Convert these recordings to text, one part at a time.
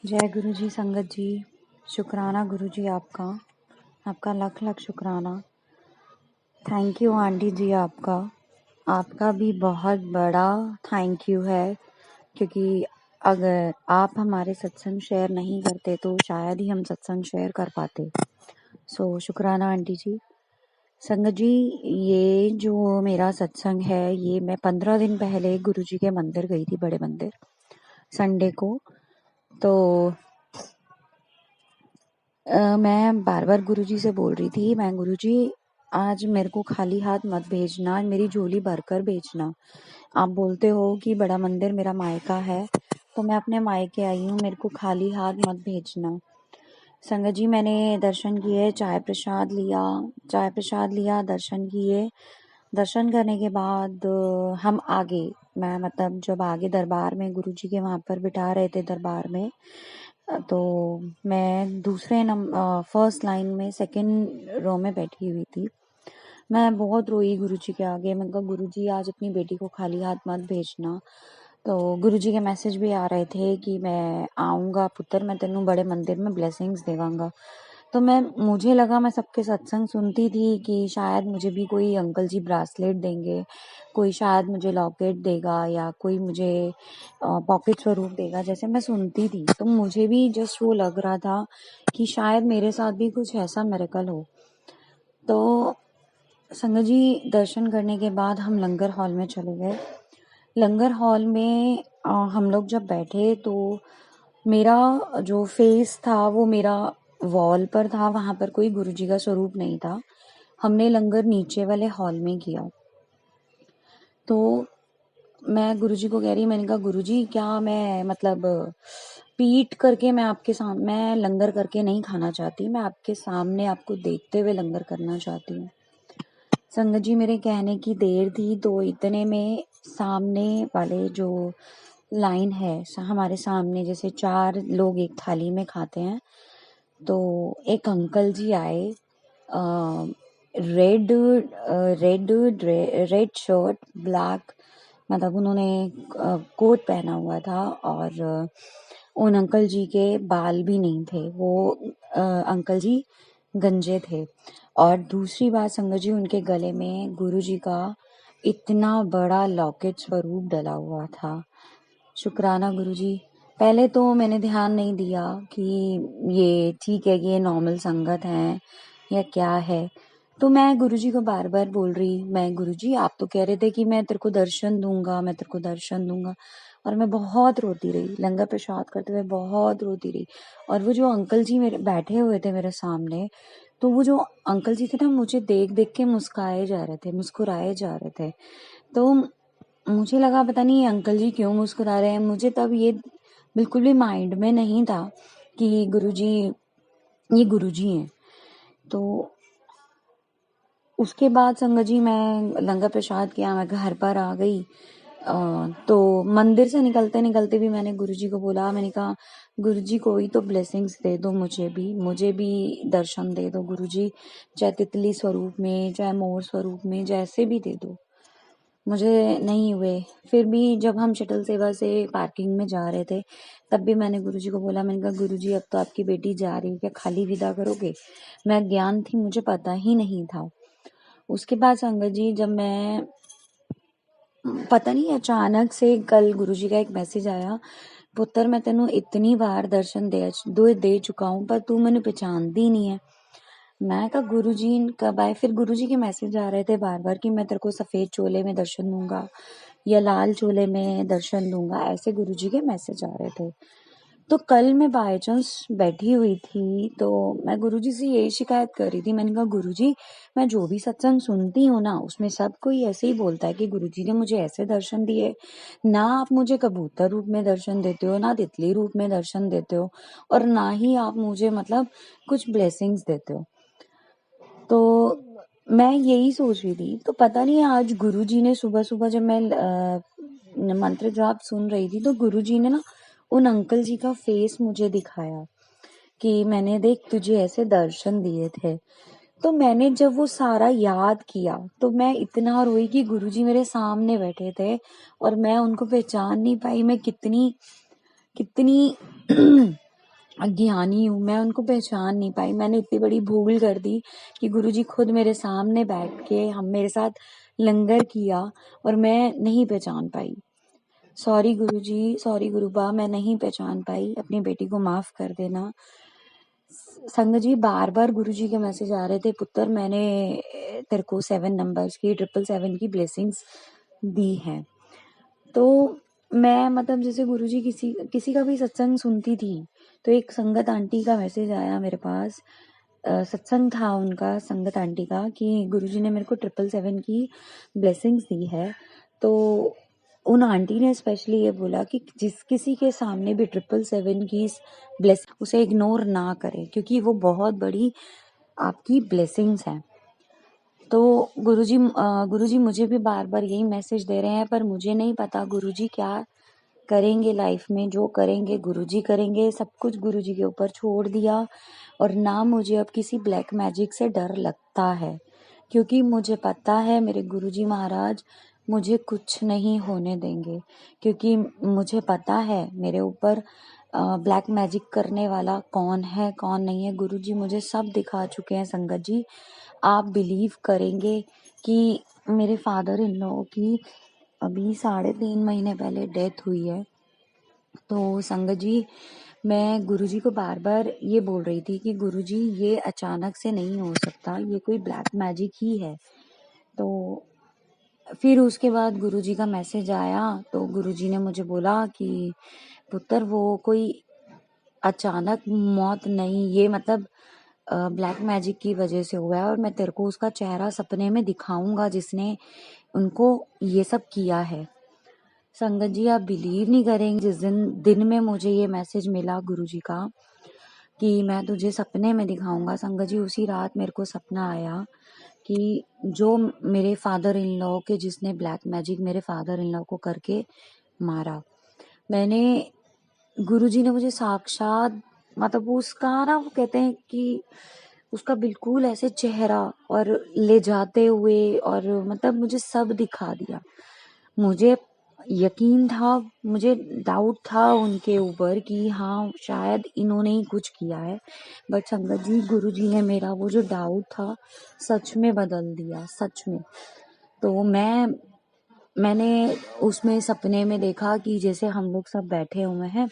जय गुरु जी। संगत जी, शुक्राना गुरु जी आपका आपका लख लख शुक्राना। थैंक यू आंटी जी आपका भी बहुत बड़ा थैंक यू है, क्योंकि अगर आप हमारे सत्संग शेयर नहीं करते तो शायद ही हम सत्संग शेयर कर पाते। सो शुक्राना आंटी जी। संगत जी, ये जो मेरा सत्संग है ये मैं 15 दिन पहले गुरु जी के मंदिर गई थी, बड़े मंदिर, संडे को। तो मैं बार बार गुरुजी से बोल रही थी, मैं गुरुजी आज मेरे को खाली हाथ मत भेजना, मेरी झोली भरकर भेजना। आप बोलते हो कि बड़ा मंदिर मेरा मायका है, तो मैं अपने मायके आई हूँ, मेरे को खाली हाथ मत भेजना। संगत जी, मैंने दर्शन किए, चाय प्रसाद लिया, दर्शन किए। दर्शन करने के बाद हम आगे, मैं मतलब जब आगे दरबार में गुरुजी के वहां पर बिठा रहे थे दरबार में, तो मैं दूसरे फर्स्ट लाइन में सेकंड रो में बैठी हुई थी। मैं बहुत रोई गुरुजी के आगे। मैंने कहा गुरुजी आज अपनी बेटी को खाली हाथ मत भेजना। तो गुरुजी के मैसेज भी आ रहे थे कि मैं आऊँगा पुत्र, मैं तेनू बड़े मंदिर में ब्लेसिंग्स देवांगा। तो मुझे लगा, मैं सबके सत्संग सुनती थी कि शायद मुझे भी कोई अंकल जी ब्रासलेट देंगे, कोई शायद मुझे लॉकेट देगा या कोई मुझे पॉकेट स्वरूप देगा, जैसे मैं सुनती थी। तो मुझे भी जस्ट वो लग रहा था कि शायद मेरे साथ भी कुछ ऐसा मिरेकल हो। तो संगत जी, दर्शन करने के बाद हम लंगर हॉल में चले गए। लंगर हॉल में हम लोग जब बैठे तो मेरा जो फेस था वो मेरा वॉल पर था, वहां पर कोई गुरुजी का स्वरूप नहीं था। हमने लंगर नीचे वाले हॉल में किया। तो मैं गुरुजी को कह रही, मैंने कहा गुरुजी क्या मैं मतलब पीट करके मैं आपके सामने मैं लंगर करके नहीं खाना चाहती, मैं आपके सामने आपको देखते हुए लंगर करना चाहती हूँ। संगत जी, मेरे कहने की देर थी तो इतने में सामने वाले जो लाइन है, हमारे सामने जैसे 4 लोग एक थाली में खाते हैं, तो एक अंकल जी आए, रेड रेड शर्ट, ब्लैक, मतलब उन्होंने कोट पहना हुआ था, और उन अंकल जी के बाल भी नहीं थे, वो अंकल जी गंजे थे। और दूसरी बात संगत जी, उनके गले में गुरु जी का इतना बड़ा लॉकेट स्वरूप डला हुआ था। शुक्राना गुरु जी। पहले तो मैंने ध्यान नहीं दिया कि ये ठीक है कि ये नॉर्मल संगत है या क्या है। तो मैं गुरुजी को बार बार बोल रही, मैं गुरुजी आप तो कह रहे थे कि मैं तेरे को दर्शन दूंगा, मैं तेरे को दर्शन दूंगा। और मैं बहुत रोती रही, लंगर प्रसाद करते हुए बहुत रोती रही। और वो जो अंकल जी मेरे बैठे हुए थे मेरे सामने, तो वो जो अंकल जी थे ना, मुझे देख देख के मुस्कुराए जा रहे थे। तो मुझे लगा पता नहीं ये अंकल जी क्यों मुस्कुरा रहे हैं। मुझे तब ये बिल्कुल भी माइंड में नहीं था कि ये गुरुजी हैं। तो उसके बाद संगत जी, मैं लंगर प्रसाद किया, मैं घर पर आ गई। तो मंदिर से निकलते निकलते भी मैंने गुरुजी को बोला, मैंने कहा गुरुजी कोई तो ब्लेसिंग्स दे दो, मुझे भी दर्शन दे दो गुरुजी, चाहे तितली स्वरूप में, चाहे मोर स्वरूप में, जैसे भी दे दो। मुझे नहीं हुए। फिर भी जब हम शटल सेवा से पार्किंग में जा रहे थे, तब भी मैंने गुरुजी को बोला, मैंने कहा गुरुजी अब तो आपकी बेटी जा रही है, क्या खाली विदा करोगे? मैं ज्ञान थी, मुझे पता ही नहीं था। उसके बाद संगत जी, जब मैं पता नहीं अचानक से कल गुरुजी का एक मैसेज आया, पुत्र मैं तेनू इतनी बार दर्शन दे चुका हूँ पर तू मैंने पहचानती नहीं है। मैं कहा गुरुजी कब आए? फिर गुरुजी के मैसेज आ रहे थे बार बार कि मैं तेरे को सफेद चोले में दर्शन दूंगा या लाल चोले में दर्शन दूंगा, ऐसे गुरुजी के मैसेज आ रहे थे। तो कल मैं बाय चांस बैठी हुई थी, तो मैं गुरुजी से यही शिकायत कर रही थी। मैंने कहा गुरुजी, मैं जो भी सत्संग सुनती हूँ ना, उसमें सब कोई ऐसे ही बोलता है कि गुरुजी ने मुझे ऐसे दर्शन दिए, ना आप मुझे कबूतर रूप में दर्शन देते हो, ना तितली रूप में दर्शन देते हो, और ना ही आप मुझे मतलब कुछ ब्लेसिंग्स देते हो। तो मैं यही सोच रही थी। तो पता नहीं आज गुरुजी ने सुबह सुबह जब मैं मंत्र जाप सुन रही थी, तो गुरुजी ने ना उन अंकल जी का फेस मुझे दिखाया कि मैंने देख तुझे ऐसे दर्शन दिए थे। तो मैंने जब वो सारा याद किया तो मैं इतना रोई कि गुरुजी मेरे सामने बैठे थे और मैं उनको पहचान नहीं पाई। मैं कितनी कितनी ज्ञानी हूँ, मैं उनको पहचान नहीं पाई। मैंने इतनी बड़ी भूल कर दी कि गुरुजी खुद मेरे सामने बैठ के हम मेरे साथ लंगर किया और मैं नहीं पहचान पाई। सॉरी गुरुजी, सॉरी गुरुबा, मैं नहीं पहचान पाई, अपनी बेटी को माफ कर देना। संगत जी बार बार गुरुजी के मैसेज आ रहे थे, पुत्र मैंने तेरे को 7 नंबर्स की 777 की ब्लेसिंग्स दी हैं। तो मैं मतलब जैसे गुरुजी किसी किसी का भी सत्संग सुनती थी, तो एक संगत आंटी का मैसेज आया मेरे पास। सत्संग था उनका, संगत आंटी का, कि गुरुजी ने मेरे को 777 की ब्लेसिंग्स दी है। तो उन आंटी ने स्पेशली ये बोला कि जिस किसी के सामने भी 777 की ब्लेसिंग, उसे इग्नोर ना करें, क्योंकि वो बहुत बड़ी आपकी ब्लेसिंग्स हैं। तो गुरुजी मुझे भी बार बार यही मैसेज दे रहे हैं, पर मुझे नहीं पता गुरुजी क्या करेंगे लाइफ में। जो करेंगे गुरुजी करेंगे, सब कुछ गुरुजी के ऊपर छोड़ दिया। और ना मुझे अब किसी ब्लैक मैजिक से डर लगता है, क्योंकि मुझे पता है मेरे गुरुजी महाराज मुझे कुछ नहीं होने देंगे, क्योंकि मुझे पता है मेरे ऊपर ब्लैक मैजिक करने वाला कौन है कौन नहीं है। गुरुजी मुझे सब दिखा चुके हैं। संगत जी आप बिलीव करेंगे कि मेरे फादर इन लॉ की अभी 3.5 महीने पहले डेथ हुई है। तो संगत जी मैं गुरुजी को बार बार ये बोल रही थी कि गुरुजी ये अचानक से नहीं हो सकता, ये कोई ब्लैक मैजिक ही है। तो फिर उसके बाद गुरुजी का मैसेज आया, तो गुरुजी ने मुझे बोला कि पुत्र वो कोई अचानक मौत नहीं, ये मतलब ब्लैक मैजिक की वजह से हुआ है, और मैं तेरे को उसका चेहरा सपने में दिखाऊंगा जिसने उनको ये सब किया है। संगत जी आप बिलीव नहीं करेंगे, जिस दिन में मुझे ये मैसेज मिला गुरुजी का कि मैं तुझे सपने में दिखाऊंगा, संगत जी उसी रात मेरे को सपना आया कि जो मेरे फादर इन लॉ के जिसने ब्लैक मैजिक मेरे फादर इन लॉ को करके मारा, मैंने गुरुजी ने मुझे साक्षात मतलब उसका ना, वो कहते हैं कि उसका बिल्कुल ऐसे चेहरा और ले जाते हुए, और मतलब मुझे सब दिखा दिया। मुझे यकीन था, मुझे डाउट था उनके ऊपर कि हाँ शायद इन्होंने ही कुछ किया है, बट संगत जी गुरुजी ने मेरा वो जो डाउट था सच में बदल दिया, सच में। तो मैंने उसमें सपने में देखा कि जैसे हम लोग सब बैठे हुए हैं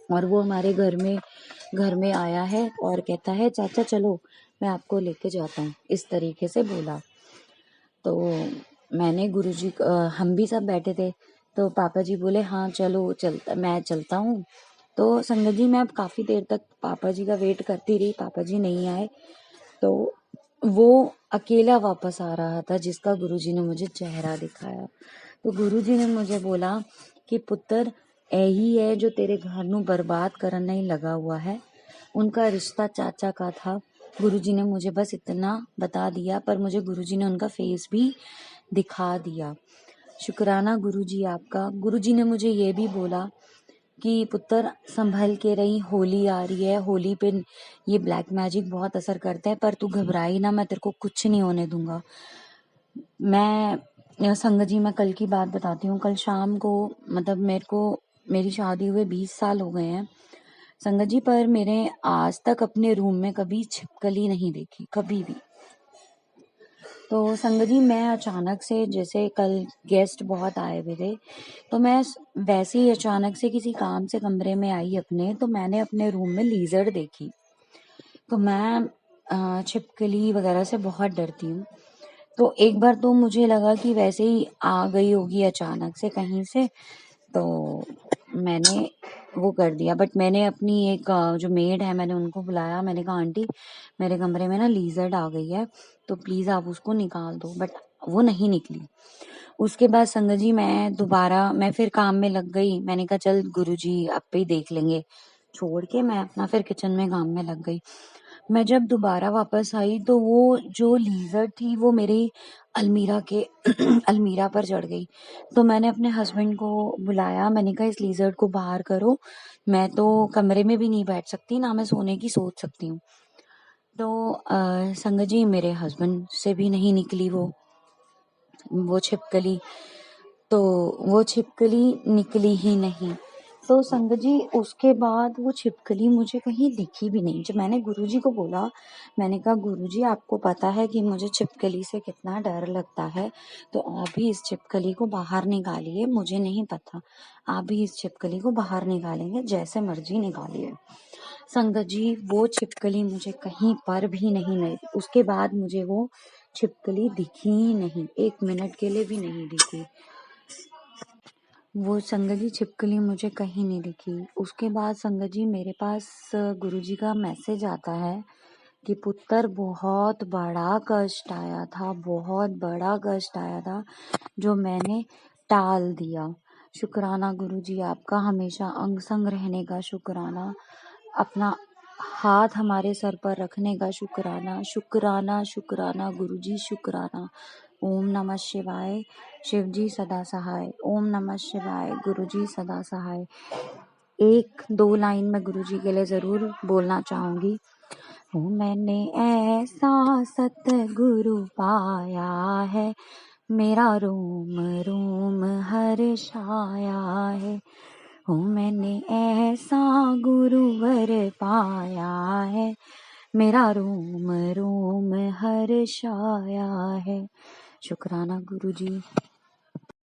और वो हमारे घर में आया है और कहता है चाचा चलो मैं आपको लेके जाता हूँ, इस तरीके से बोला। तो मैंने गुरुजी हम भी सब बैठे थे, तो पापा जी बोले हाँ चलो मैं चलता हूँ। तो संगत जी मैं अब काफी देर तक पापा जी का वेट करती रही, पापा जी नहीं आए। तो वो अकेला वापस आ रहा था जिसका गुरुजी ने मुझे चेहरा दिखाया। तो गुरुजी ने मुझे बोला कि पुत्र यही है जो तेरे घर नू बर्बाद करने ही लगा हुआ है। उनका रिश्ता चाचा का था। गुरुजी ने मुझे बस इतना बता दिया, पर मुझे गुरुजी ने उनका फेस भी दिखा दिया। शुक्राना गुरुजी आपका। गुरुजी ने मुझे ये भी बोला कि पुत्र संभल के रही, होली आ रही है, होली पे ये ब्लैक मैजिक बहुत असर करता है, पर तू घबराई ना, मैं तेरे को कुछ नहीं होने दूंगा। संगत जी मैं कल की बात बताती हूँ। कल शाम को मतलब मेरी शादी हुए 20 साल हो गए हैं संगत जी, पर मेरे आज तक अपने रूम में कभी छिपकली नहीं देखी, कभी भी। तो संगत जी मैं अचानक से, जैसे कल गेस्ट बहुत आए हुए थे, तो मैं वैसे ही अचानक से किसी काम से कमरे में आई अपने, तो मैंने अपने रूम में लीजर्ड देखी। तो मैं छिपकली वगैरह से बहुत डरती हूँ। तो एक बार तो मुझे लगा कि वैसे ही आ गई होगी अचानक से कहीं से, तो मैंने वो कर दिया। बट मैंने अपनी एक जो मेड है मैंने उनको बुलाया, मैंने कहा आंटी मेरे कमरे में ना लीजर्ड आ गई है, तो प्लीज आप उसको निकाल दो। बट वो नहीं निकली। उसके बाद संगत जी मैं फिर काम में लग गई। मैंने कहा चल गुरुजी आप पे ही देख लेंगे, छोड़ के मैं अपना फिर किचन में काम में लग गई। मैं जब दोबारा वापस आई तो वो जो लीजर थी वो मेरी अलमीरा के अलमीरा पर चढ़ गई। तो मैंने अपने हस्बैंड को बुलाया, मैंने कहा इस लीजर्ड को बाहर करो, मैं तो कमरे में भी नहीं बैठ सकती, ना मैं सोने की सोच सकती हूँ। तो संगत जी मेरे हस्बैंड से भी नहीं निकली वो छिपकली। तो वो छिपकली निकली ही नहीं। तो संगत जी उसके बाद वो छिपकली मुझे कहीं दिखी भी नहीं। जब मैंने गुरुजी को बोला, मैंने कहा गुरुजी आपको पता है कि मुझे छिपकली से कितना डर लगता है, तो आप भी इस छिपकली को बाहर निकालिए। मुझे नहीं पता, आप भी इस छिपकली को बाहर निकालेंगे, जैसे मर्जी निकालिए। संगत जी वो छिपकली मुझे कहीं पर भी नहीं मिली। उसके बाद मुझे वो छिपकली दिखी ही नहीं, 1 मिनट के लिए भी नहीं दिखी। वो संगत जी छिपकली मुझे कहीं नहीं दिखी। उसके बाद संगत जी मेरे पास गुरुजी का मैसेज आता है कि पुत्र बहुत बड़ा कष्ट आया था, बहुत बड़ा कष्ट आया था जो मैंने टाल दिया। शुक्राना गुरुजी आपका, हमेशा अंग संग रहने का शुक्राना, अपना हाथ हमारे सर पर रखने का शुक्राना, शुक्राना शुक्राना गुरुजी शुक्राना। ओम नमः शिवाय, शिवजी सदा सहाय। ओम नमः शिवाय, गुरुजी सदा सहाय। 1-2 लाइन मैं गुरुजी के लिए जरूर बोलना चाहूंगी। ओ मैंने ऐसा सतगुरु पाया है, मेरा रोम रोम हर्षाया है। ओ मैंने ऐसा गुरुवर पाया है, मेरा रोम रोम हर्षाया है। शुक्राना गुरुजी।